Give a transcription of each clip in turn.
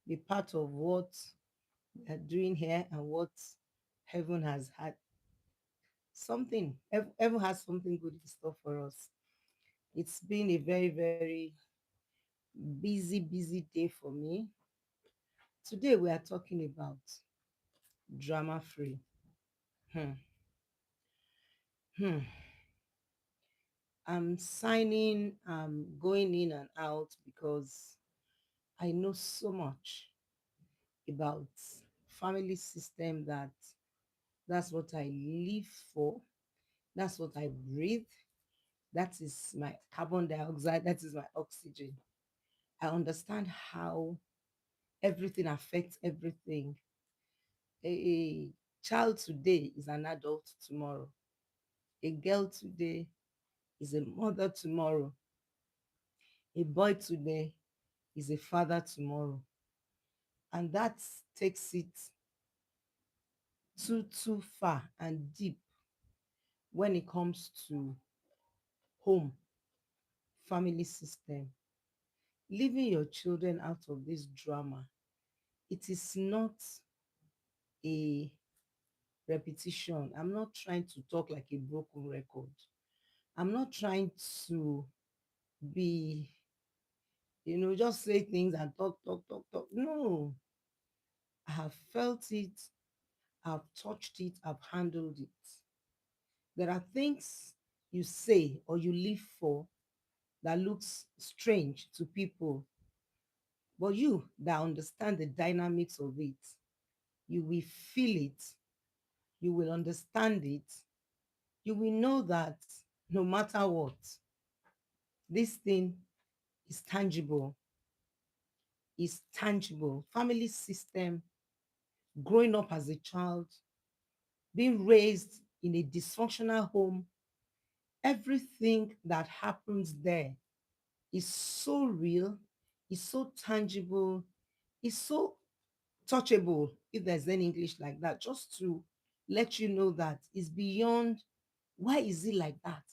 be part of what we are doing here and what heaven has had. Heaven has something good in store for us. It's been a very, very busy day for me. Today we are talking about drama free. Hmm. Hmm. I'm signing, going in and out because I know so much about family system that that's what I live for. That's what I breathe. That is my carbon dioxide. That is my oxygen. I understand how everything affects everything. A child today is an adult tomorrow. A girl today is a mother tomorrow. A boy today is a father tomorrow. And that takes it too far and deep when it comes to home, family system. Leaving your children out of this drama, it is not a repetition. I'm not trying to talk like a broken record. I'm not trying to be, just say things and talk. No, I have felt it, I've touched it, I've handled it. There are things you say or you live for that looks strange to people, but you that understand the dynamics of it, you will feel it, you will understand it, you will know that no matter what, this thing is tangible, is tangible. Family system, growing up as a child, being raised in a dysfunctional home, everything that happens there is so real, is so tangible, is so touchable, if there's any English like that, just to let you know that it's beyond why is he like that?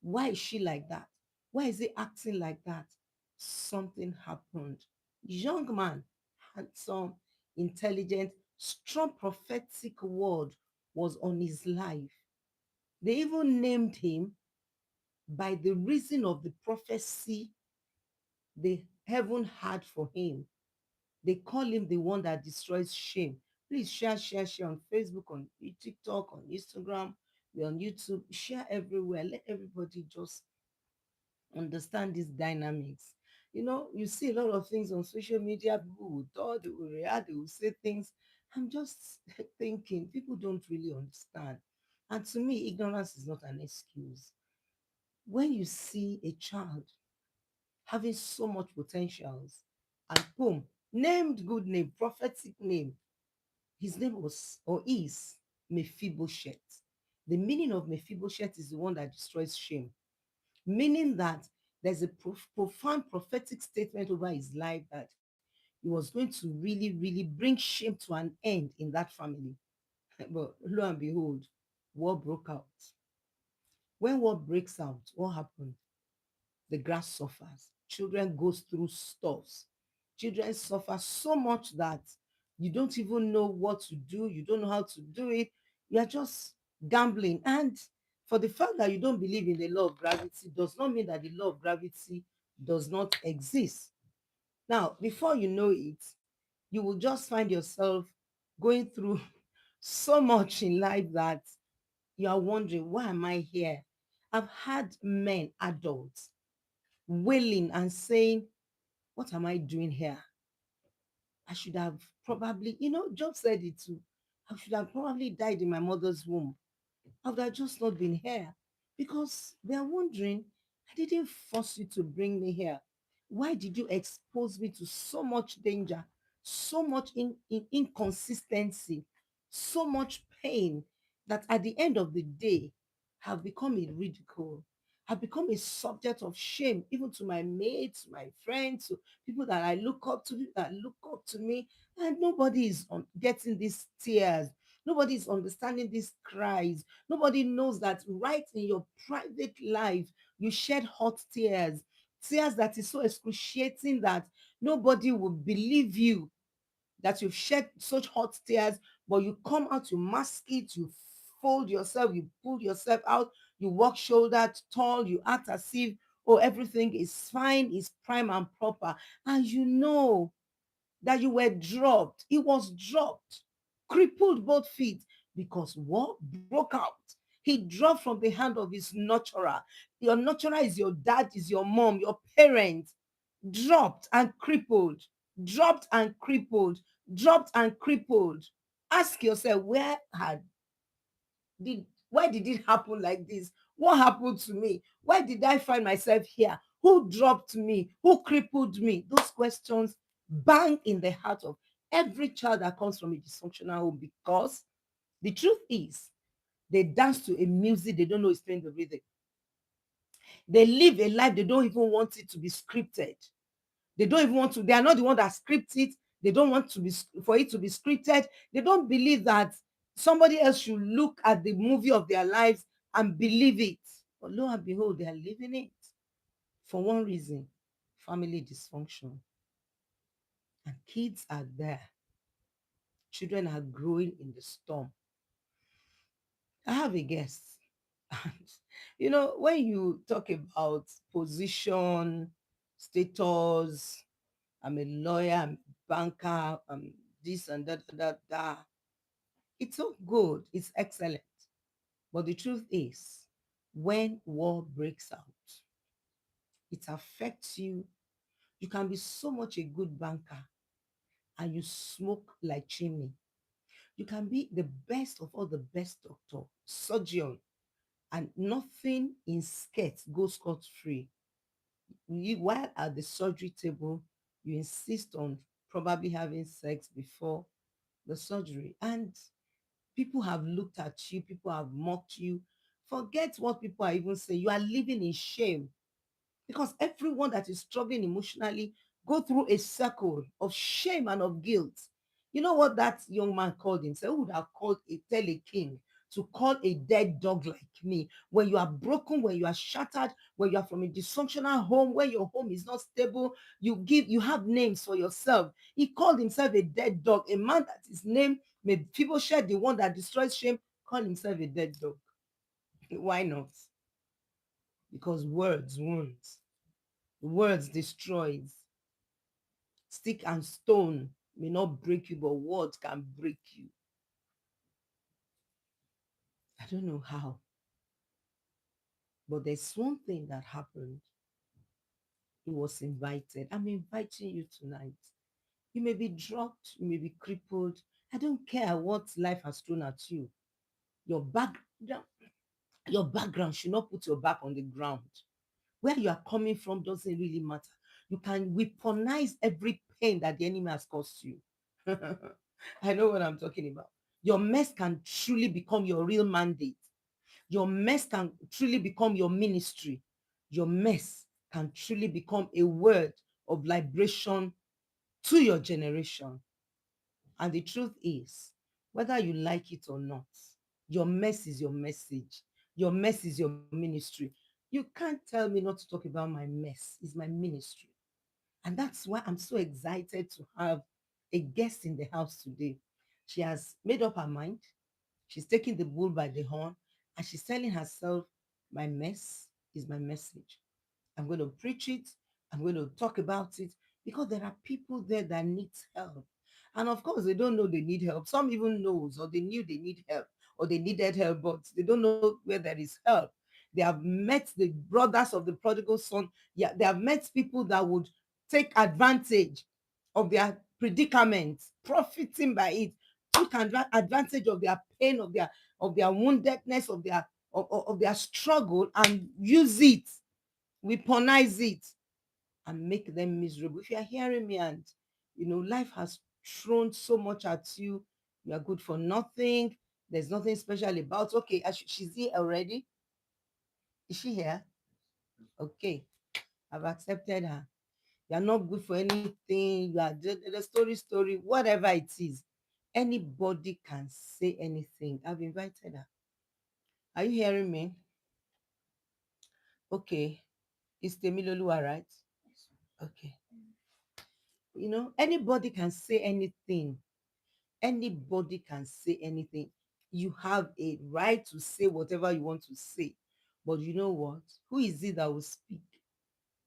Why is she like that? Why is he acting like that? Something happened. Young man, handsome, intelligent, strong prophetic word was on his life. They even named him by the reason of the prophecy the heaven had for him. They call him the one that destroys shame. Please share on Facebook, on TikTok, on Instagram, we're on YouTube. Share everywhere. Let everybody just understand these dynamics. You see a lot of things on social media. People will talk, they will react, they will say things. I'm just thinking people don't really understand. And to me, ignorance is not an excuse. When you see a child having so much potentials and boom, named good name, prophetic name, his name was or is Mephibosheth. The meaning of Mephibosheth is the one that destroys shame, meaning that there's a profound prophetic statement over his life that he was going to really bring shame to an end in that family. But lo and behold, war broke out. When war breaks out, what happened? The grass suffers. Children goes through stuffs. Children suffer so much that you don't even know what to do. You don't know how to do it. You are just gambling. And for the fact that you don't believe in the law of gravity does not mean that the law of gravity does not exist. Now, before you know it, you will just find yourself going through so much in life that you are wondering, why am I here? I've had men, adults, wailing and saying, what am I doing here? I should have probably, Job said it too. I should have probably died in my mother's womb. I would have just not been here because they are wondering, I didn't force you to bring me here. Why did you expose me to so much danger, so much inconsistency, so much pain that at the end of the day have become a ridicule, have become a subject of shame, even to my mates, my friends, to people that I look up to, people that look up to me, and nobody is getting these tears. Nobody is understanding these cries. Nobody knows that right in your private life, you shed hot tears, tears that is so excruciating that nobody will believe you. that you've shed such hot tears, but you come out, you mask it, you fold yourself, you pull yourself out, you walk shoulder tall, you act as if, oh, everything is fine, is prime and proper. And you know that you were dropped. It was dropped, crippled both feet, because what broke out? He dropped from the hand of his nurturer. Your nurturer is your dad, is your mom, your parent. Dropped and crippled, dropped and crippled, dropped and crippled. Ask yourself, why did it happen like this? What happened to me? Why did I find myself here? Who dropped me? Who crippled me? Those questions bang in the heart of every child that comes from a dysfunctional home, because the truth is they dance to a music they don't know is playing the rhythm. They live a life they don't even want it to be scripted. They don't even want to, they are not the one that script it. They don't want to be for it to be scripted. They don't believe that somebody else should look at the movie of their lives and believe it. But lo and behold, they are living it for one reason: family dysfunction. And kids are there. Children are growing in the storm. I have a guest. And when you talk about position, status, I'm a lawyer, I'm a banker, I'm this and that, that, that. It's so good, it's excellent. But the truth is, when war breaks out, it affects you. You can be so much a good banker and you smoke like chimney. You can be the best of all the best doctor, surgeon, and nothing in skirts goes scot-free. While at the surgery table, you insist on probably having sex before the surgery. And people have looked at you, people have mocked you. Forget what people are even saying. You are living in shame, because everyone that is struggling emotionally go through a circle of shame and of guilt. You know what that young man called himself? Who would have called a tell a king to call a dead dog like me? When you are broken, when you are shattered, when you are from a dysfunctional home, when your home is not stable, you have names for yourself. He called himself a dead dog, a man that his name made people share, the one that destroys shame, call himself a dead dog. Why not? Because words wound. Words destroys. Stick and stone may not break you, but words can break you. I don't know how, but there's one thing that happened. He was invited. I'm inviting you tonight. You may be dropped, you may be crippled. I don't care what life has thrown at you. Your background, your background should not put your back on the ground. Where you are coming from doesn't really matter. You can weaponize every pain that the enemy has caused you. I know what I'm talking about. Your mess can truly become your real mandate. Your mess can truly become your ministry. Your mess can truly become a word of liberation to your generation. And the truth is, whether you like it or not, your mess is your message. Your mess is your ministry. You can't tell me not to talk about my mess. It's my ministry. And that's why I'm so excited to have a guest in the house today. She has made up her mind. She's taking the bull by the horn and she's telling herself, my mess is my message. I'm going to preach it. I'm going to talk about it, because there are people there that need help. And of course, they don't know they need help. Some even knows, or they knew they need help, or they needed help, but they don't know where there is help. They have met the brothers of the prodigal son. Yeah, they have met people that would take advantage of their predicament, profiting by it, took advantage of their pain, of their woundedness, of their struggle, and use it, weaponize it, and make them miserable. If you are hearing me and life has thrown so much at you, you are good for nothing. There's nothing special about. Okay, she's here already. Is she here? Okay, I've accepted her. You are not good for anything. You are the story, whatever it is. Anybody can say anything. I've invited her. Are you hearing me? Okay. Is Temiloluwa right? Okay. Anybody can say anything. Anybody can say anything. You have a right to say whatever you want to say. But you know what? Who is it that will speak?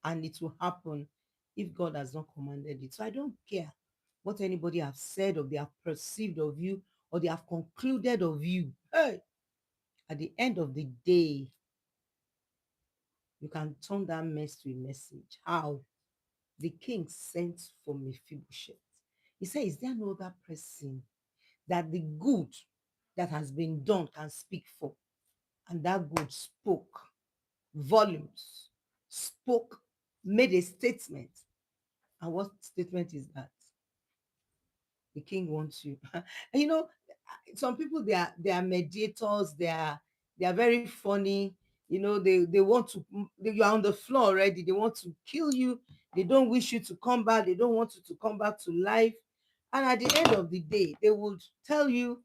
And it will happen if God has not commanded it. So I don't care what anybody have said or they have perceived of you or they have concluded of you. Hey, at the end of the day, you can turn that mess to a message. How? The king sent for Mephibosheth. He said, is there no other person that the good that has been done can speak for? And that good spoke volumes, spoke, made a statement. And what statement is that? The king wants you. And some people, they are mediators, they are very funny. They want to, you are on the floor already, they want to kill you, they don't wish you to come back, they don't want you to come back to life. And at the end of the day, they would tell you,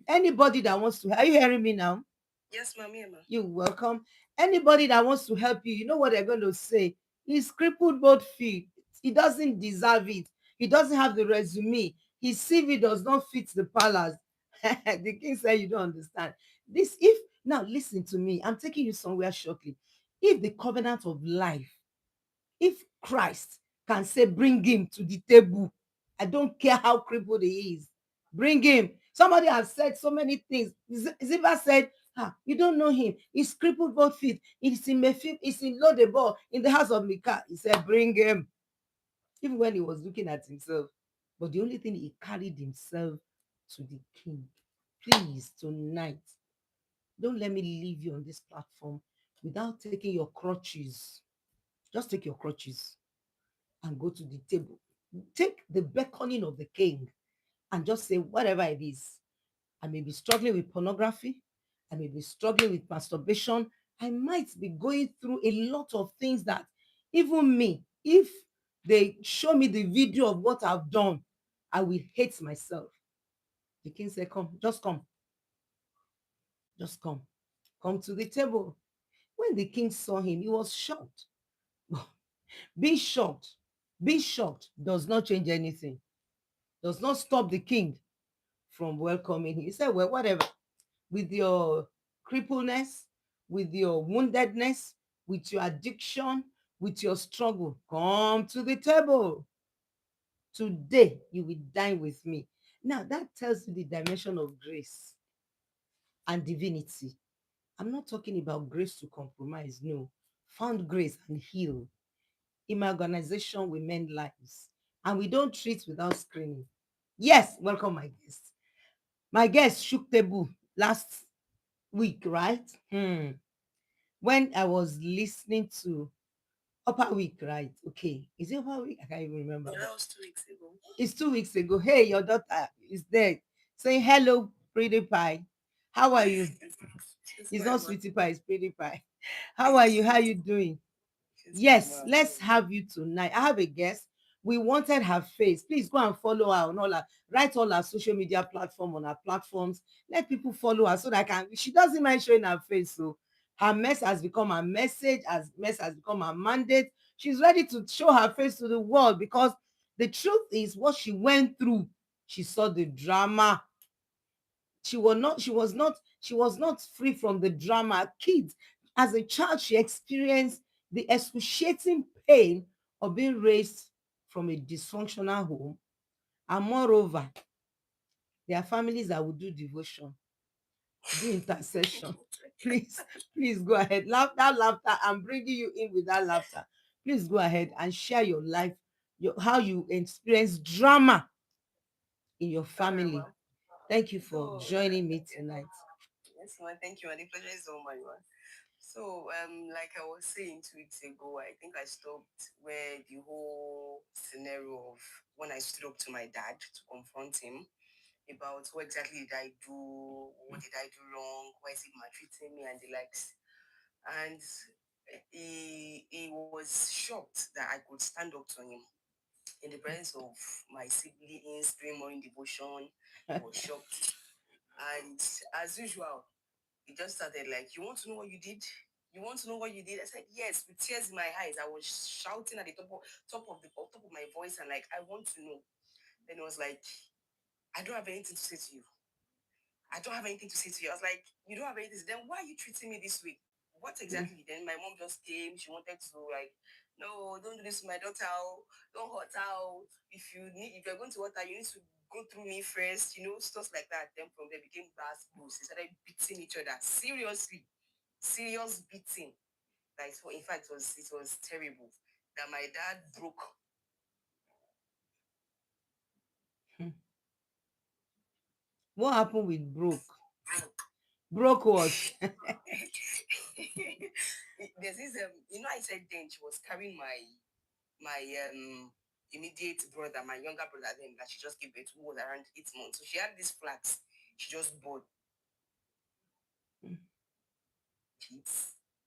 anybody that wants to, are you hearing me now? Yes, ma'am, yeah, ma'am. You're welcome. Anybody that wants to help you, you know what they're going to say? He's crippled both feet. He doesn't deserve it. He doesn't have the resume. His CV does not fit the palace. The king said, you don't understand. If now listen to me, I'm taking you somewhere shortly. If the covenant of life, if Christ can say, bring him to the table, I don't care how crippled he is, bring him. Somebody has said so many things. Ziba said, you don't know him. He's crippled both feet. He's in Lodebor, in the house of Micah. He said, bring him. Even when he was looking at himself. But the only thing, he carried himself to the king. Please, tonight, don't let me leave you on this platform without taking your crutches. Just take your crutches and go to the table. Take the beckoning of the king and just say, whatever it is, I may be struggling with pornography, I may be struggling with masturbation, I might be going through a lot of things that even me, if they show me the video of what I've done, I will hate myself. The king said, come, just come, just come. Come to the table. When the king saw him, he was shocked. Being shocked, being shocked does not change anything, does not stop the king from welcoming him. He said, well, whatever, with your crippleness, with your woundedness, with your addiction, with your struggle, come to the table. Today, you will dine with me. Now, that tells you the dimension of grace and divinity. I'm not talking about grace to compromise, no. Found grace and heal. In my organization, we mend lives and we don't treat without screening. Yes, welcome my guest. My guest shook table last week, right? When I was listening to Upper Week, right? Okay. Is it Upper Week? I can't even remember. Yeah, But that was 2 weeks ago. it's 2 weeks ago. Hey, your daughter is there saying, hello, pretty pie. How are you? She's It's fine, not ma. sweetie pie, it's pretty pie. How are you? How are you doing? She's fine, Yes, ma. let's have you tonight. I have a guest. We wanted her face. Please go and follow her on write all our social media platform on our platforms. Let people follow her so that I can. She doesn't mind showing her face. So her mess has become her message, as mess has become her mandate. She's ready to show her face to the world because the truth is what she went through. She saw the drama. She was not free from the drama. Kids, as a child, she experienced the excruciating pain of being raised from a dysfunctional home. And moreover, there are families that will do devotion, do intercession. Please, please go ahead. Laugh that laughter. I'm bringing you in with that laughter. Please go ahead and share your life, how you experience drama in your All right, family. ma. Thank you for So, joining me tonight. yes, ma. Thank you, ma. The pleasure is all mine, ma. So, like I was saying 2 weeks ago, I think I stopped where the whole scenario of when I stood up to my dad to confront him about what exactly did I do, what did I do wrong, why is he maltreating me, and the likes. And he was shocked that I could stand up to him in the presence of my siblings doing morning devotion. He was shocked, and as usual, he just started like, "You want to know what you did?" You want to know what you did? I said, yes, with tears in my eyes. I was shouting at the top of my voice and like, I want to know. Then it was like, I don't have anything to say to you. I don't have anything to say to you. I was like, you don't have anything. Then why are you treating me this way? What Hmm. exactly? Then my mom just came. She wanted to like, no, don't do this to my daughter. Oh. Don't hurt her. Oh. If you're going to hurt her, you need to go through me first. Stuff like that. Then from there became bass boost. They started beating each other. Seriously, serious beating. In fact, it was terrible. That my dad broke. Hmm. What happened with broke? Broke. Broke what? There's this I said then she was carrying my immediate brother, my younger brother then that she just gave birth to, who was around 8 months. So she had this flax. She just bought it,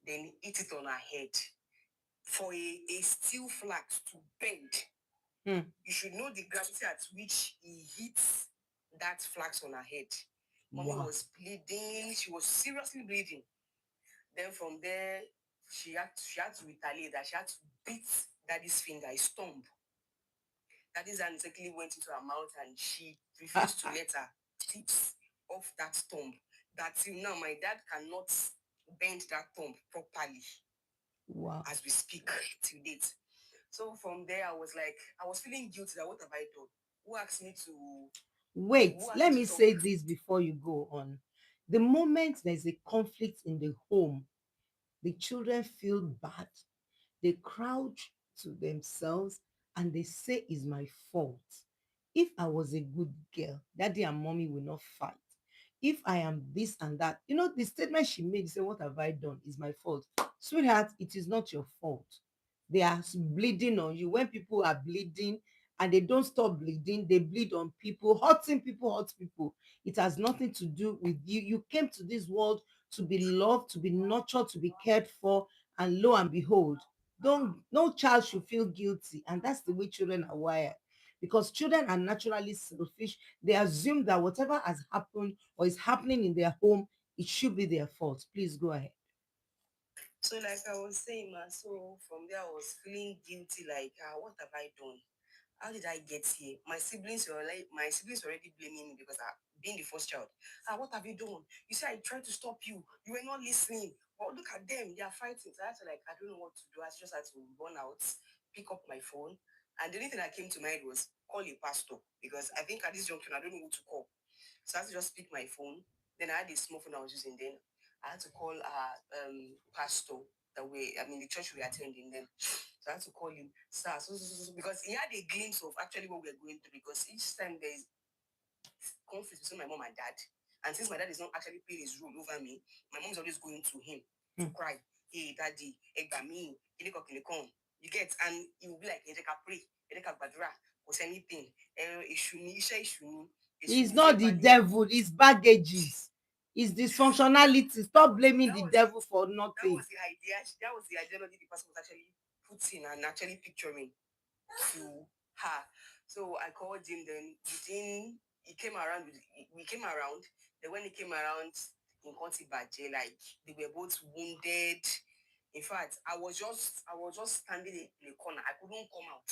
then hit it on her head. For a steel flax to bend, Hmm. you should know the gravity at which he hits that flax on her head. Mommy Wow. was bleeding. She was seriously bleeding. Then from there, she had to retaliate. That she had to beat daddy's finger, his thumb. Daddy's hand exactly went into her mouth and she refused to let her tips off that thumb. That till now, my dad cannot bend that thumb properly Wow. as we speak till date. So from there, I was feeling guilty that what have I done? Who asked me to Wait, who asked let me to me talk? say this before you go on. The moment there's a conflict in the home, the children feel bad. They crouch to themselves and they say it's my fault. If I was a good girl, daddy and mommy will not fight. If I am this and that, the statement she made, say, what have I done? Is my fault. Sweetheart, it is not your fault. They are bleeding on you. When people are bleeding and they don't stop bleeding, they bleed on people. Hurting people hurt people. It has nothing to do with you. You came to this world to be loved, to be nurtured, to be cared for, and lo and behold, don't no child should feel guilty. And that's the way children are wired, because children are naturally selfish. They assume that whatever has happened or is happening in their home, it should be their fault. Please go ahead. So like I was saying, man, so from there I was feeling guilty, like, what have I done? How did I get here? My siblings were already blaming me because I being the first child. What have you done? You say I tried to stop you. You were not listening. But look at them, they are fighting. So I had to like, I don't know what to do. I just had to run out, pick up my phone. And the only thing that came to mind was call a pastor. Because I think at this junction I don't know who to call. So I had to just pick my phone. Then I had a small phone I was using then. I had to call our pastor the church we were attending then. So I had to call him, sir, because he had a glimpse of actually what we were going through. Because each time there is conflict between my mom and dad, and since my dad is not actually playing his role over me, my mom is always going to him to Hmm. cry. Hey, daddy, me, you get, and he will be like, Ejeka pray, Ejeka badura, or anything. Ishuni, It's not the devil, it's baggages, it's dysfunctionality. Stop blaming That the was devil for that nothing. was the idea. That was the ideology the person was actually putting and actually picturing to her. So I called him. Then he came around. We came around. Then when he came around in Baje, like they were both wounded. In fact, I was just standing in the corner. I couldn't come out.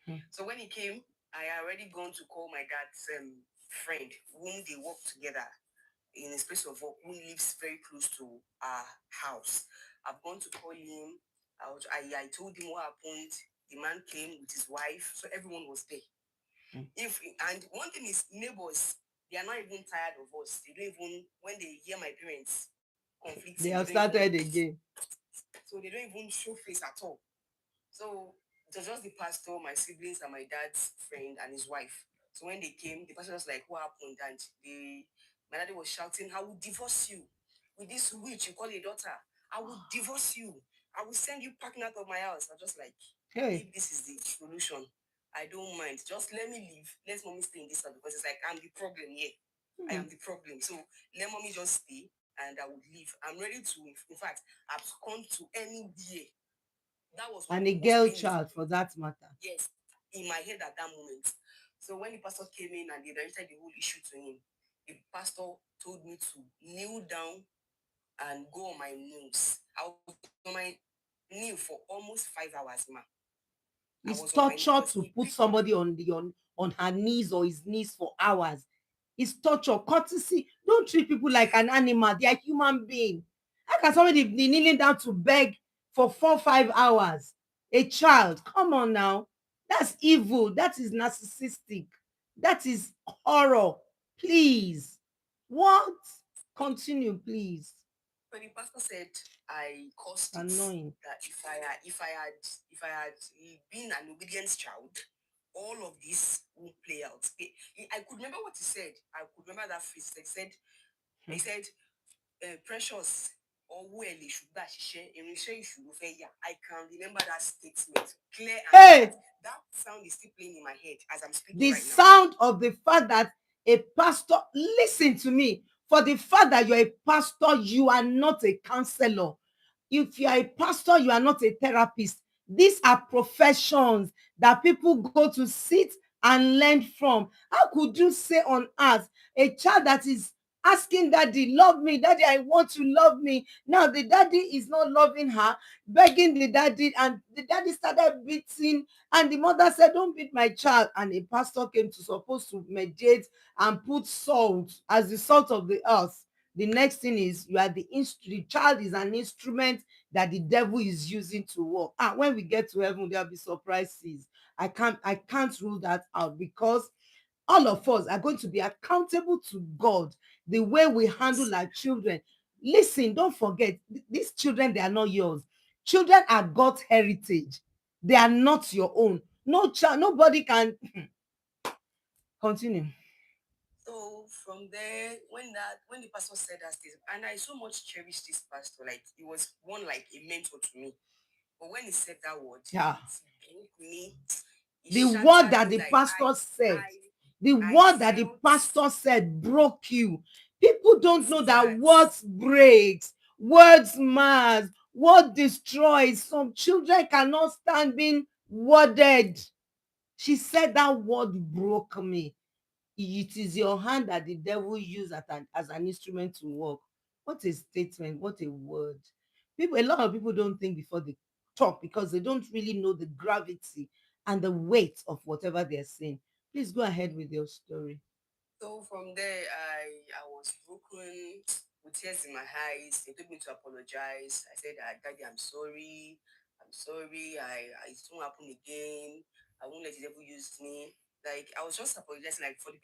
Hmm. So when he came, I had already gone to call my dad's friend, whom they work together in a space of work, who lives very close to our house. I've gone to call him. I told him what happened. The man came with his wife, so everyone was there. Hmm. And one thing is, neighbors, they are not even tired of us. They don't even when they hear my parents They conflicting, have started again. they don't even show face at all. So it was just the pastor, my siblings, and my dad's friend and his wife. So when they came, the pastor was like, "What happened?" And my daddy was shouting, "I will divorce you with this witch you call a daughter. I will divorce you. I will send you packing out of my house." I'm just like, Hey. if this is the solution, I don't mind. Just let me leave. Let mommy stay in this house because it's like I'm the problem here. I Hmm. am the problem. So let mommy just stay and I would leave. I'm ready to, in fact, abscond to anywhere. That was what And a was girl playing in child for that matter. yes, in my head at that moment. So when the pastor came in and they directed the whole issue to him, the pastor told me to kneel down and go on my knees. I was on my knee for almost 5 hours, ma. I It's was on my knee torture because to he put picked somebody on her knees or his knees for hours. It's torture. Courtesy. Don't treat people like an animal. They are human being. How can somebody be kneeling down to beg for 4 5 hours? A child. Come on now. That's evil. That is narcissistic. That is horror. Please. What? Continue, please. So the pastor said I caused it. Annoying. That if I had been an obedient child, all of this would play out. I could remember what he said. I could remember that phrase. He said, precious. I can remember that statement clear and Hey, cut. That sound is still playing in my head as I'm speaking the right now. sound of the fact that a pastor, listen to me, for the fact that you're a pastor, you are not a counselor. If you are a pastor, you are not a therapist. These are professions that people go to sit and learn from. How could you say on earth a child that is asking daddy, love me, daddy, I want to love me. Now the daddy is not loving her, begging the daddy, and the daddy started beating, and the mother said, don't beat my child. And a pastor came to supposed to mediate and put salt as the salt of the earth. The next thing is you are the child is an instrument that the devil is using to work. When we get to heaven, there'll be surprises. I can't rule that out, because all of us are going to be accountable to God the way we handle Yes. our children. Listen, don't forget, these children, they are not yours. Children are God's heritage. They are not your own. No child, nobody can continue. So from there, when the pastor said that statement, and I so much cherish this pastor, like he was one like a mentor to me. But when he said that word, Yeah. it broke me. It The word shattered that me. the Like pastor said, the I word that the felt pastor said broke you. People don't know that that. words breaks, words matters, word destroys. Some children cannot stand being worded. She said that word broke me. It is your hand that the devil used as an instrument to work. What a statement, what a word. A lot of people don't think before they talk, because they don't really know the gravity and the weight of whatever they're saying. Please go ahead with your story. So from there, I was broken with tears in my eyes. They told me to apologize. I said, Daddy, I'm sorry. I'm sorry. It won't happen again. I won't let the devil use me. Like I was just apologizing, like for at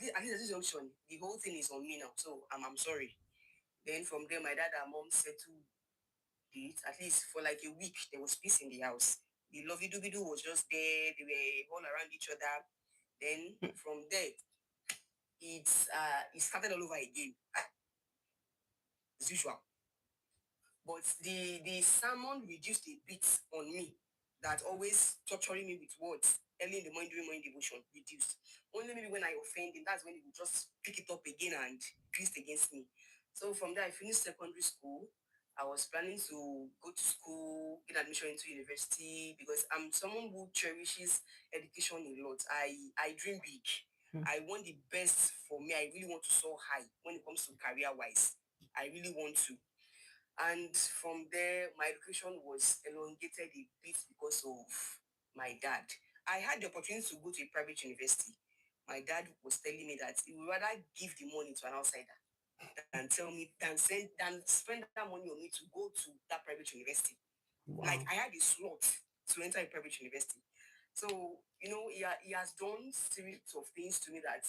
least at this junction, the whole thing is on me now. So I'm sorry. Then from there, my dad and mom settled it. At least for like a week, there was peace in the house. The lovey dovey was just there. They were all around each other. Then from there, it started all over again as usual. But the sermon reduced a bit on me, that always torturing me with words early in the morning during morning devotion reduced. Only maybe when I offend him, that's when he would just pick it up again and twist against me. So from there, I finished secondary school. I was planning to go to school, get admission into university, because I'm someone who cherishes education a lot. I dream big. I want the best for me. I really want to soar high when it comes to career wise. I really want to. And from there, my education was elongated a bit because of my dad. I had the opportunity to go to a private university. My dad was telling me that he would rather give the money to an outsider than tell me than spend that money on me to go to that private university. Like Wow. I had a slot to enter a private university. So, he has done series of things to me that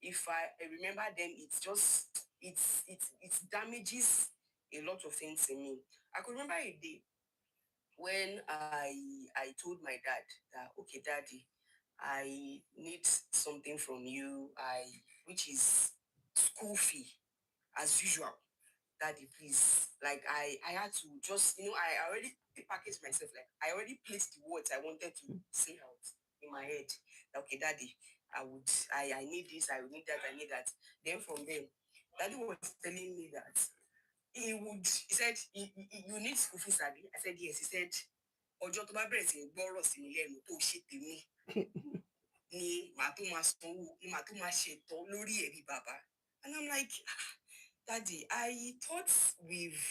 if I remember them, it's just it damages a lot of things in me. I could remember a day when I told my dad that, okay, daddy, I need something from you, which is school fee as usual. Daddy, please. Like I had to just, I already packaged myself. Like I already placed the words I wanted to say out in my head. That, okay, daddy, I need this, I need that, I need that. Then from them, daddy was telling me that he said, you need school fees, Abby? I said, yes. He said, ọjọ́ tó bá bẹ̀rẹ̀ sí ní gbọ́rọ̀ sí mi lẹ́nu tó ṣe tèmi ni màá tó máa sanwó, ni màá tó máa ṣètọ́ lórí ẹ̀rí bàbá. And I'm like, Daddy, I thought we've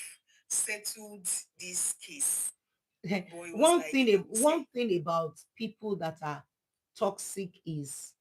settled this case. But it was one like, thing I would one say, thing about people that are toxic is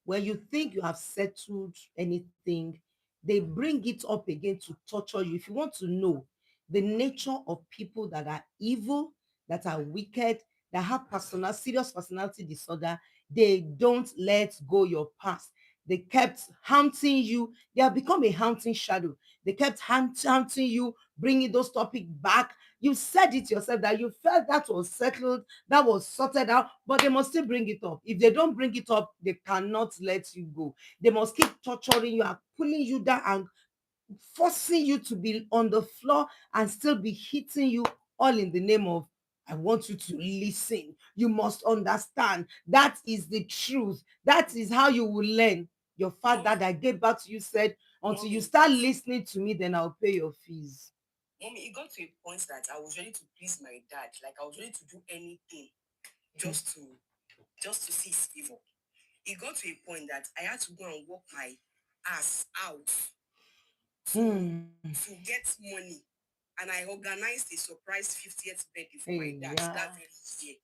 when you think you have settled anything, they bring it up again to torture you. If you want to know the nature of people that are evil, that are wicked, that have serious personality disorder, they don't let go your past. They kept haunting you. They have become a haunting shadow. They kept haunting you, bringing those topics back. You said it yourself that you felt that was settled, that was sorted out, but they must still bring it up. If they don't bring it up, they cannot let you go. They must keep torturing you and pulling you down and forcing you to be on the floor and still be hitting you, all in the name of, I want you to listen. You must understand. That is the truth. That is how you will learn. Your father mommy, that gave back to you said, until you mommy, start listening to me, then I'll pay your fees. mommy, it got to a point that I was ready to please my dad. Like I was ready to do anything just to just to see his favor. It got to a point that I had to go and work my ass out to Hmm. to get money. And I organized a surprise 50th birthday for my Hey, dad that yeah. very year.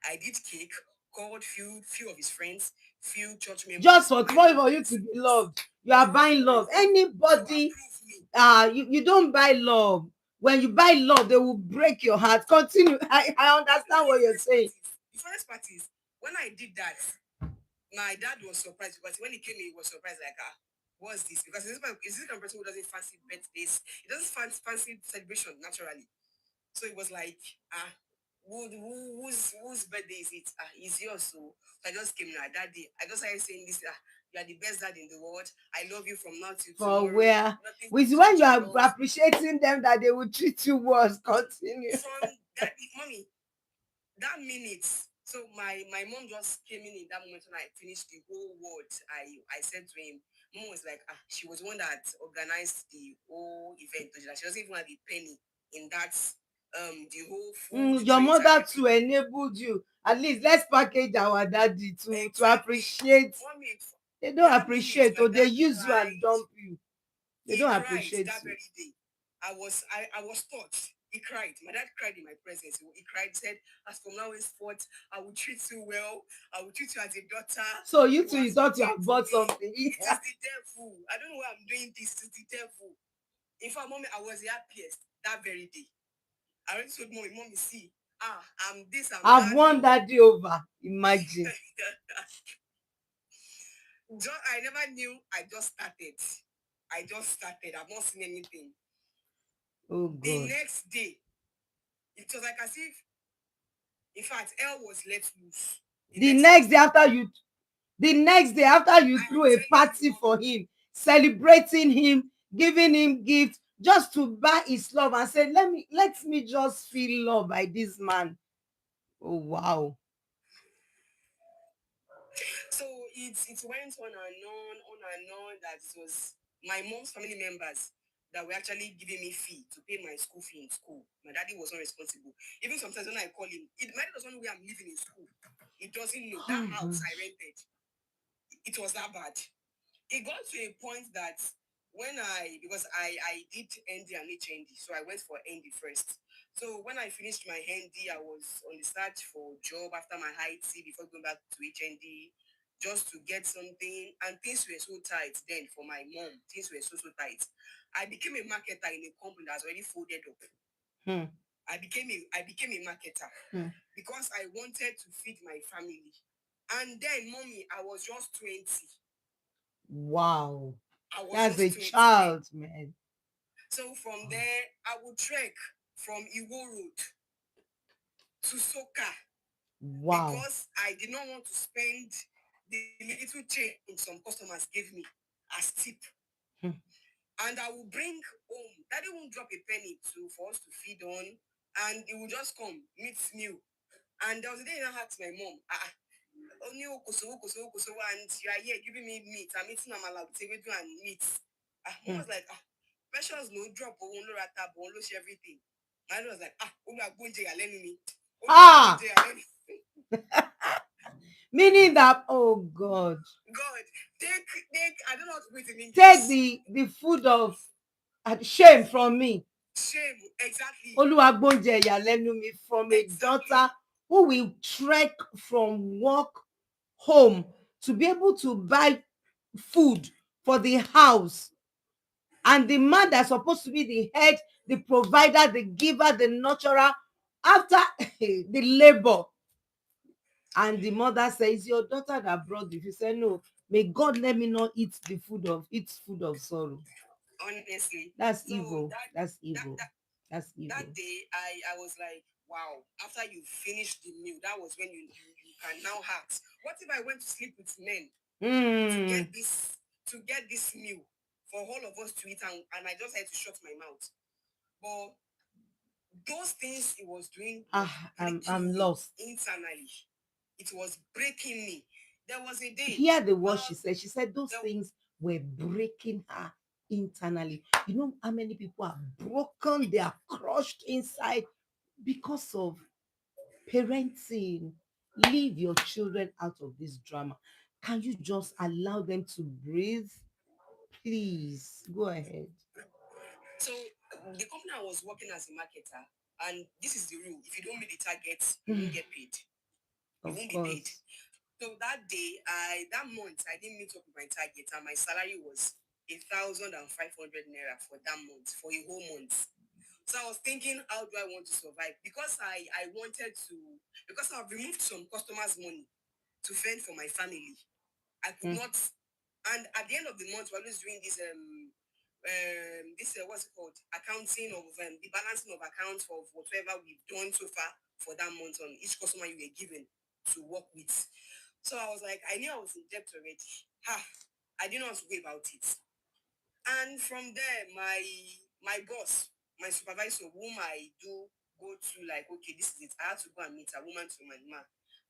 I did cake, called few of his friends, few church Just members. for I even for you went to be loved, you are just buying for my love. mom to Anybody, approve me. you don't buy love. When you buy love, they will break your heart. Continue. I understand what you're saying. The funniest part is when I did that, my dad was surprised because when he came in, he was surprised like, what's this? Because he's this kind of person who doesn't fancy birthdays. He doesn't fancy celebration naturally. So it was like, whose birthday is it? It's yours. So I just came now. That day, I just started saying this. You are the best dad in the world. I love you from now till For tomorrow. where, Nothing with will when change you our are love. appreciating them, that they will treat you worse. Continue. From that, mommy, that minute. So my mom just came in that moment when I finished the whole word. I said to him, mom was like, she was the one that organized the whole event. She doesn't even have a penny in that the whole food, Your drinks, and mother too everything. enabled you. At least let's package our daddy to Exactly. appreciate. Mommy, They don't that minute, appreciate, my or they dad use you and cried. dump you. They He don't cried appreciate that you. very day. I was touched. He cried. My dad cried in my presence. He cried, said, as from now henceforth, I will treat you well. I will treat you as a daughter. So you You too, are you so thought you dear have to bought me. something. It is the devil. I don't know why I'm doing this. It is the devil. In fact, mommy, I was the happiest that very day. I already told mommy, see, I'm this, I'm I've that. won daddy over. Imagine. I never knew. I just started. I've not seen anything. Oh The God. next day, it was like as if, in fact, hell was let loose. The The next day, next day after you, the next day after you I am threw a telling you, party for mommy, him, celebrating him, giving him gifts, just to buy his love and say, let me just feel love by this man. Oh wow. so it went on and on that it was my mom's family members that were actually giving me fee to pay my school fee in school. My daddy was not responsible. Even sometimes when I call him, my daddy doesn't know where I'm living in school. He doesn't know that Oh house I gosh. rented. It was that bad. It got to a point that when because I did ND and HND, so I went for ND first. So when I finished my ND, I was on the search for job after my high T before going back to HND, just to get something. And things were so tight then for my mom. Things were so tight. I became a marketer in a company that's already folded up. Hmm. I became a marketer Hmm. because I wanted to feed my family. And then, mommy, I was just 20. Wow. I was That's a just 20 then. child, man. So from there, I would trek from Iwo Road to Soka Wow. because I did not want to spend the little change some customers gave me as tip. Hmm. And I will bring home. Daddy won't drop a penny for us to feed on. And it will just come, meet meal. And there was a day I asked my mom, only and you are here giving me meat. I'm eating amala with ewedu and meat. Mom Hmm. was like, precious no drop or no rata, but no everything. My dad was like, we are going to let me. Ah, meaning that, oh God, God, take, I don't know how to put it in take English. the food of shame from me. Shame, exactly. Oluwagbonje ìyàlẹ́nu mi from a Exactly. daughter who will trek from work home to be able to buy food for the house. And the man that's supposed to be the head, the provider, the giver, the nurturer, after the labor. And the mother says, your daughter that brought the food. Said, no, may God let me not eat food of sorrow. Honestly. That's So evil. that That's that evil. that That's that evil. day I was like, wow, after you finished the meal, that was when you can now ask, what if I went to sleep with men to Mm. get this meal for all of us to eat, and I just had to shut my mouth. But those things it was doing was I'm breaking me lost. internally. It was breaking me. There was a day. Hear the word she said. She said those There, things were breaking her internally. You know how many people are broken, they are crushed inside because of parenting. Leave your children out of this drama. Can you just allow them to breathe? Please go ahead. so the company I was working as a marketer, and this is the rule: if you don't meet the targets, you won't Mm, get paid. You of won't be paid. course. So that month, I didn't meet up with my target, and my salary was 1,500 naira for that month, for a whole month. So I was thinking, how do I want to survive? Because I wanted to, because I've removed some customers' money to fend for my family. I could Mm, not, and at the end of the month, we're always doing this what's it called? Accounting of the balancing of accounts of whatever we've done so far for that month on each customer you were given to work with. So I was like, I knew I was in debt already. I didn't know how to go about it. And from there, my boss, my supervisor, whom I do go to, like, okay, this is it. I had to go and meet a woman to my man.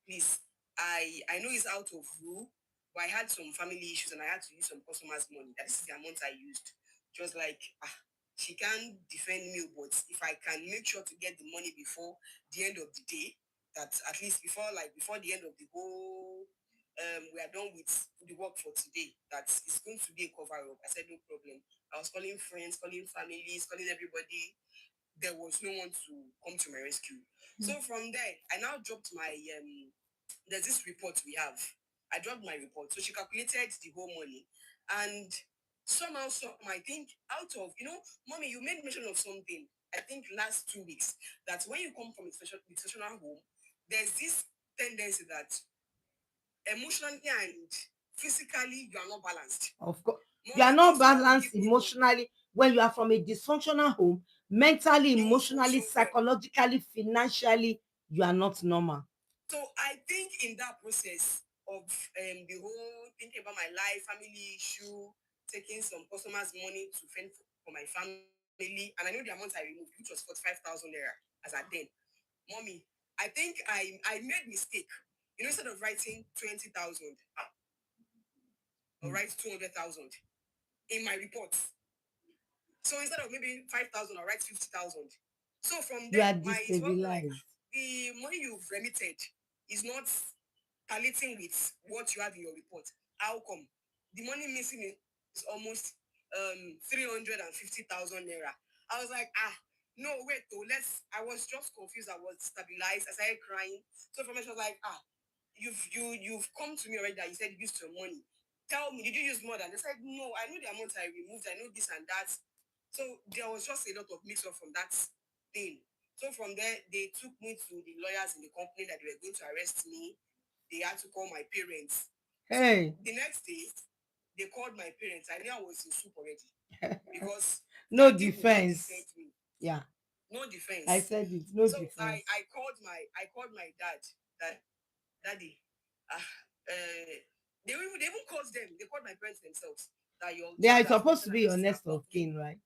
Please, I know it's out of rule, but I had some family issues and I had to use some customers' money. That is the amount I used. Just like, she can't defend me, but if I can make sure to get the money before the end of the day, that at least before the end of the whole we are done with the work for today, that it's going to be a cover up. I said, no problem. I was calling friends, calling families, calling everybody. There was no one to come to my rescue. So from there, I now dropped my there's this report we have. I dropped my report. So she calculated the whole money. And somehow, I think out of, mommy, you made mention of something, I think last 2 weeks, that when you come from a situational home, there's this tendency that emotionally and physically you are not balanced. of course. You are Mommy, not things you have balanced given me, emotionally when you are from a dysfunctional home, mentally, you won't emotionally, function well. psychologically, financially, you are not normal. So I think in that process of the whole thinking about my life, family issue, taking some customers' money to fend for my family, and I know the amount I removed, which was 45,000 naira as at then. Mommy, I think I made mistake. Instead of writing 20,000, I'll write 200,000 in my report. So instead of maybe 5,000, I'll write 50,000. So from You there, are it was like, destabilized. the money you've remitted is not tallying with what you have in your report. How come? The money missing is almost 350,000 naira. I was like, no, wait, though, I was just confused. I was stabilized. I started crying. So from there, she was like, you've come to me already that you said you used your money. Tell me, did you use more than? They said, no, I know the amount I removed. I know this and that. So there was just a lot of mix up from that thing. So from there, they took me to the lawyers in the company that they were going to arrest me. They had to call my parents. So Hey, the next day, they called my parents. I knew I was in soup already because no daddy would not defend defense. me. Yeah, No I defense. said it. No So I, defense. I called my dad. That daddy, they even called them. They called my parents themselves. That your They are child has supposed gotten to be your arrested next and of okay. kin, right?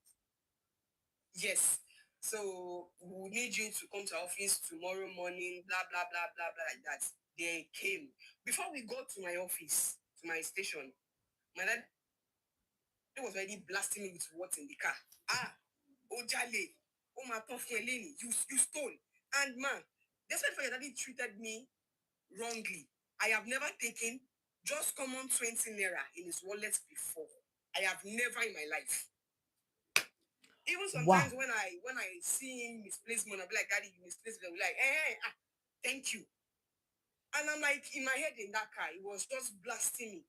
Yes. So we need you to come to our office tomorrow morning, blah, blah, blah, blah, blah, like that. They came. Before we got to my office, to my station, my dad was already blasting me with words in the car. Ojale, oh my tough Eleni, you stole. And man, despite the fact that daddy treated me wrongly, I have never taken just common 20 naira in his wallet before. I have never in my life. Even Wow. sometimes when I see him misplace money, I'll be like, Daddy, you misplaced it. I'll be like, thank you. And I'm like, in my head in that car, it was just blasting me.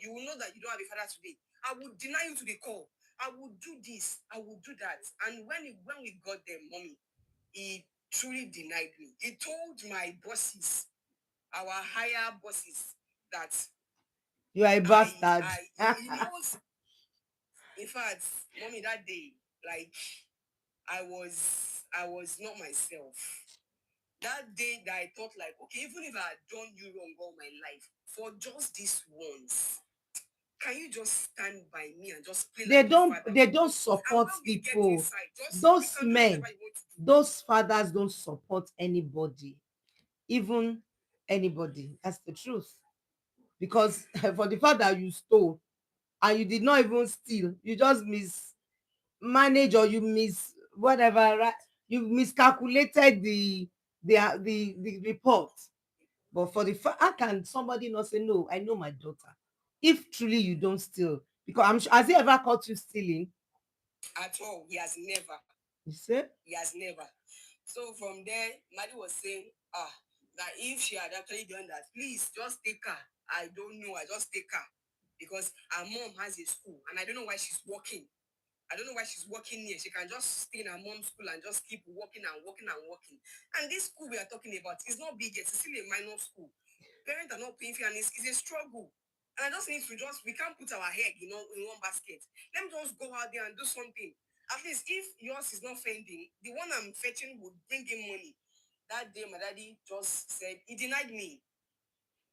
You will know that you don't have a father today. I would deny you to the call. I would do this. I would do that. And when we got there, mommy, he truly denied me. He told my bosses, our higher bosses, that You are a bastard. he knows. In fact, mommy, that day, like, I was not myself. That day that I thought, like, okay, even if I had done you wrong all my life, for just this once, can you just stand by me and just play they like a don't father they for me? don't And support when we get people. inside, just you Those can do men, whatever you want to do. those fathers don't support anybody, even anybody. That's the truth. Because for the fact that you stole and you did not even steal, you just mismanage, or you whatever, right? You miscalculated the report. But for the how can somebody not say, no, I know my daughter? If truly you don't steal, because has he ever caught you stealing? At all. He has never. You say? He has never. So from there, Maddie was saying, that if she had actually done that, please just take her. I don't know. I just take her. Because her mom has a school and I don't know why she's working. I don't know why she's working here. She can just stay in her mom's school and just keep working and working and working. And this school we are talking about is not big yet. It's still a minor school. Parents are not paying for, and it's a struggle. And I just need to we can't put our head, in one basket. Let me just go out there and do something. At least if yours is not fending, the one I'm fetching would bring in money. That day, my daddy just said, he denied me.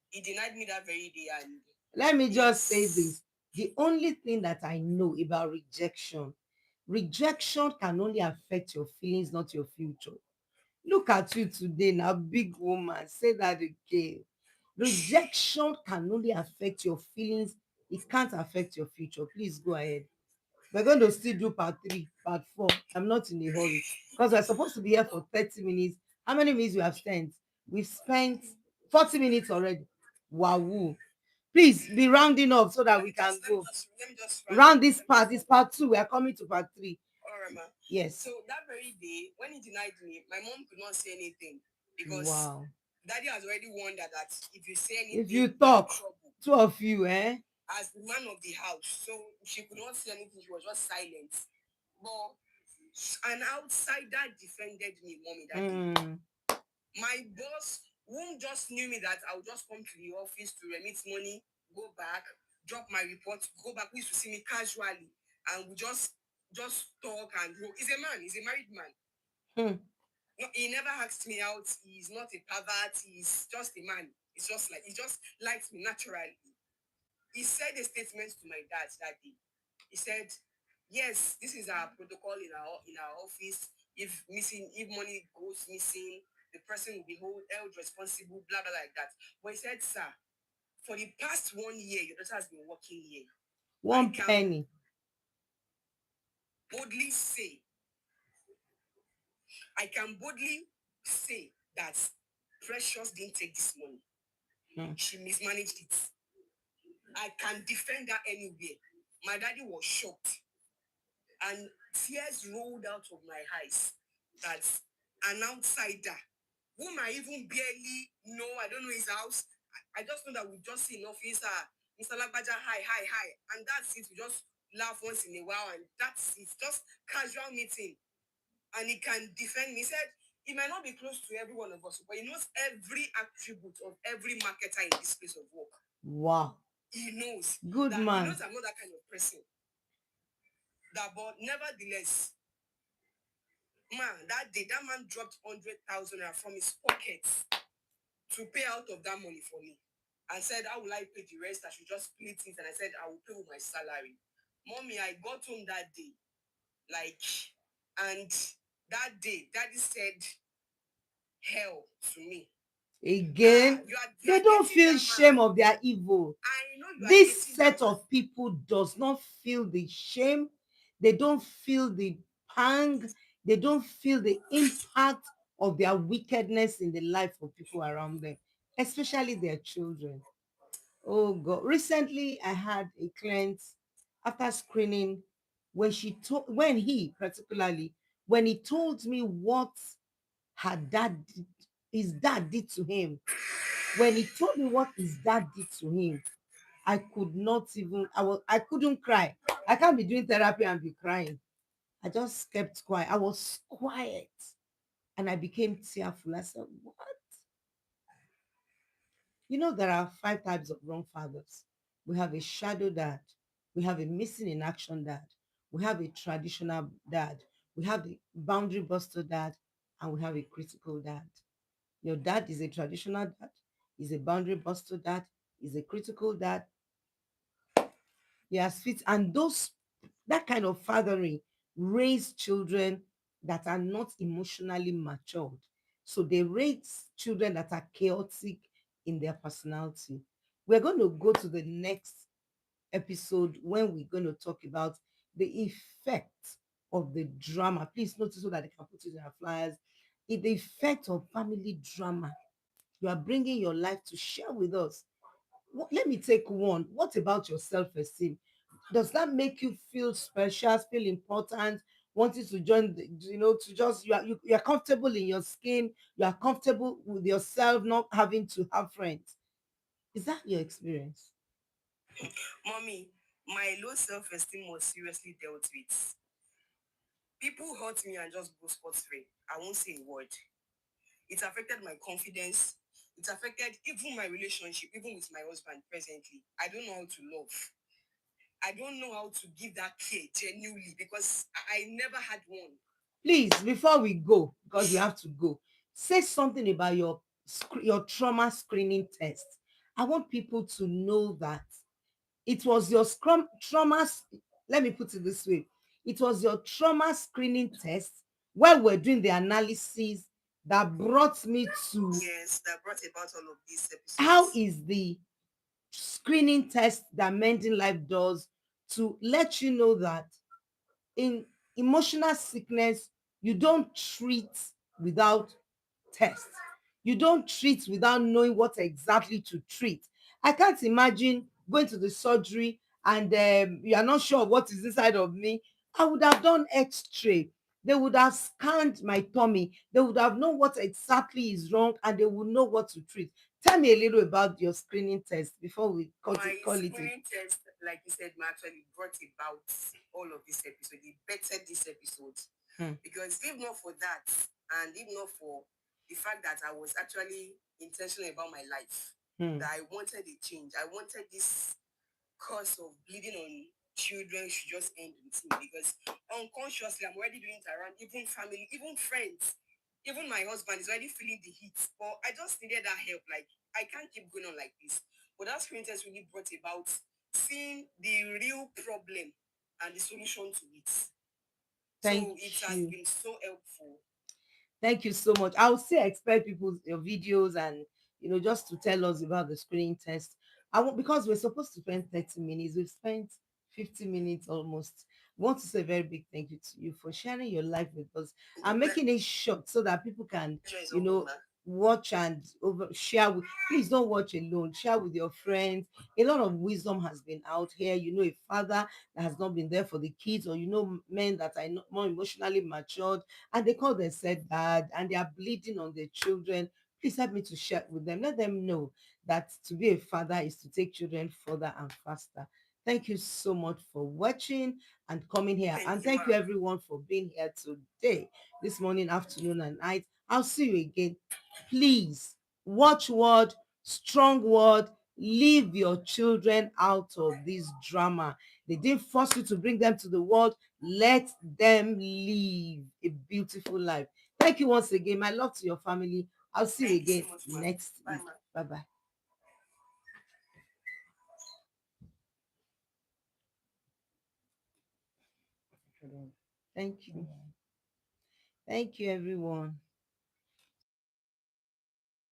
He denied me that very day. And Let me just say it's, this. The only thing that I know about rejection can only affect your feelings, not your future. Look at you today now, big woman. Say that again. Rejection can only affect your feelings. It can't affect your future. Please go ahead. We're going to still do part 3, part 4. I'm not in a hurry because we're supposed to be here for 30 minutes. How many minutes we have spent? We've spent 40 minutes already. Wow. Please be rounding up so that let we me just can let me go. just let me just round Round up. this Let me part. just It's round up. part 2. We are coming to part 3. All right, ma. Yes. So that very day, when he denied me, my mom could not say anything because Wow. daddy has already warned her that if you say If you anything, you're in talk, trouble. two of you, eh? As the man of the house, so she could not say anything. She was just silent. But an outsider defended me, mommy, that day. Mm. My boss, whom just knew me that I would just come to the office to remit money, go back, drop my report, go back, who used to see me casually, and we just talk and grow. He's a man. He's a married man. Hmm. No, he never asked me out. He's not a pervert. He's just a man. It's just like he just likes me naturally. He said a statement to my dad that day. He said, "Yes, this is our protocol in our office. If money goes missing, the person will be held responsible. Blah blah like that." But he said, "Sir, for the past 1 year, your daughter has been working here. I One can penny. boldly say, I can boldly say that Precious didn't take this money. Hmm. She mismanaged it. I can defend her anywhere." My daddy was shocked and tears rolled out of my eyes that an outsider whom I even barely know, I don't know his house. I just know that we just see in office, Mr. Lagbaja, hi, hi, hi. And that's it. We just laugh once in a while and that's it. Just casual meeting. And he can defend me. He said he might not be close to every one of us, but he knows every attribute of every marketer in this place of work. Wow. He knows Good that he man. knows I'm not that kind of person. That, but nevertheless, man, that day that man dropped 100,000 from his pockets to pay out of that money for me, and said, "How will I pay the rest? I should just split it." And I said, "I will pay with my salary." Mommy, I got home that day, like, and that day, Daddy said, "Hell to me." Again, You they are don't dating feel that man. shame of their evil. I know you are This dating that set man. of people does not feel the shame. They don't feel the pang. They don't feel the impact of their wickedness in the life of people around them, especially their children. Oh God. Recently, I had a client after screening. when he particularly, when he told me what her dad did, his dad did to him, when he told me what his dad did to him, I could not even, I couldn't cry. I can't be doing therapy and be crying. I just kept quiet. I was quiet and I became tearful. I said, what? You know, there are 5 types of wrong fathers. We have a shadow dad, we have a missing in action dad, we have a traditional dad, we have the boundary buster dad, and we have a critical dad. Your dad is a traditional dad, is a boundary buster dad, is a critical dad. He has fit, and those that kind of fathering raise children that are not emotionally matured. So they raise children that are chaotic in their personality. We're going to go to the next episode when we're going to talk about the effect of the drama. Please notice so that they can put it in our flyers. The effect of family drama. You are bringing your life to share with us. Let me take one. What about your self-esteem? Does that make you feel special, feel important, wanting to join to just you are comfortable in your skin, you are comfortable with yourself, not having to have friends? Is that your experience? Mommy, my low self-esteem was seriously dealt with. People hurt me and just go sports free. I won't say a word. It affected my confidence. It affected even my relationship, even with my husband presently. I don't know how to love. I don't know how to give that care genuinely because I never had one. Please, before we go, because we have to go, say something about your trauma screening test. I want people to know that it was your trauma. Let me put it this way: it was your trauma screening test where we're doing the analysis that brought me to Yes, that brought about all of these how episodes. is the screening test that Mending Life does to let you know that in emotional sickness, you don't treat without test. You don't treat without knowing what exactly to treat. I can't imagine going to the surgery and you are not sure what is inside of me. I would have done x-ray. They would have scanned my tummy. They would have known what exactly is wrong and they would know what to treat. Tell me a little about your screening test before we My call it a. screening test, like you said, actually brought about all of this episode. It bettered this episode. Hmm. Because if not for that, and if not for the fact that I was actually intentional about my life, Hmm. that I wanted a change, I wanted this curse of bleeding on children should just end with me because unconsciously I'm already doing it around even family, even friends, even my husband is already feeling the heat. But I just needed that help. Like I can't keep going on like this. But that screen test really brought about seeing the real problem and the solution to it. Thank So it has you. been so helpful. Thank you so much. I'll still expect people's your videos and just to tell us about the screening test. I want because we're supposed to spend 30 minutes. We've spent 50 minutes almost. I want to say a very big thank you to you for sharing your life with us. I'm making it short so that people can, Pleasure is you all mine, know, watch and share with. Please don't watch alone. Share with your friends. A lot of wisdom has been out here. A father that has not been there for the kids, or men that are not more emotionally matured and they call themselves dad and they are bleeding on their children. Please help me to share with them. Let them know that to be a father is to take children further and faster. Thank you so much for watching and coming here. Thank And you, thank you ma'am. everyone for being here today, this morning, afternoon, and night. I'll see you again. Please watch word, strong word. Leave your children out of this drama. They didn't force you to bring them to the world. Let them live a beautiful life. Thank you once again. My love to your family. I'll see you Thank you so again much, ma'am. next Bye, week. ma'am. Bye bye. Thank you. Thank you, everyone.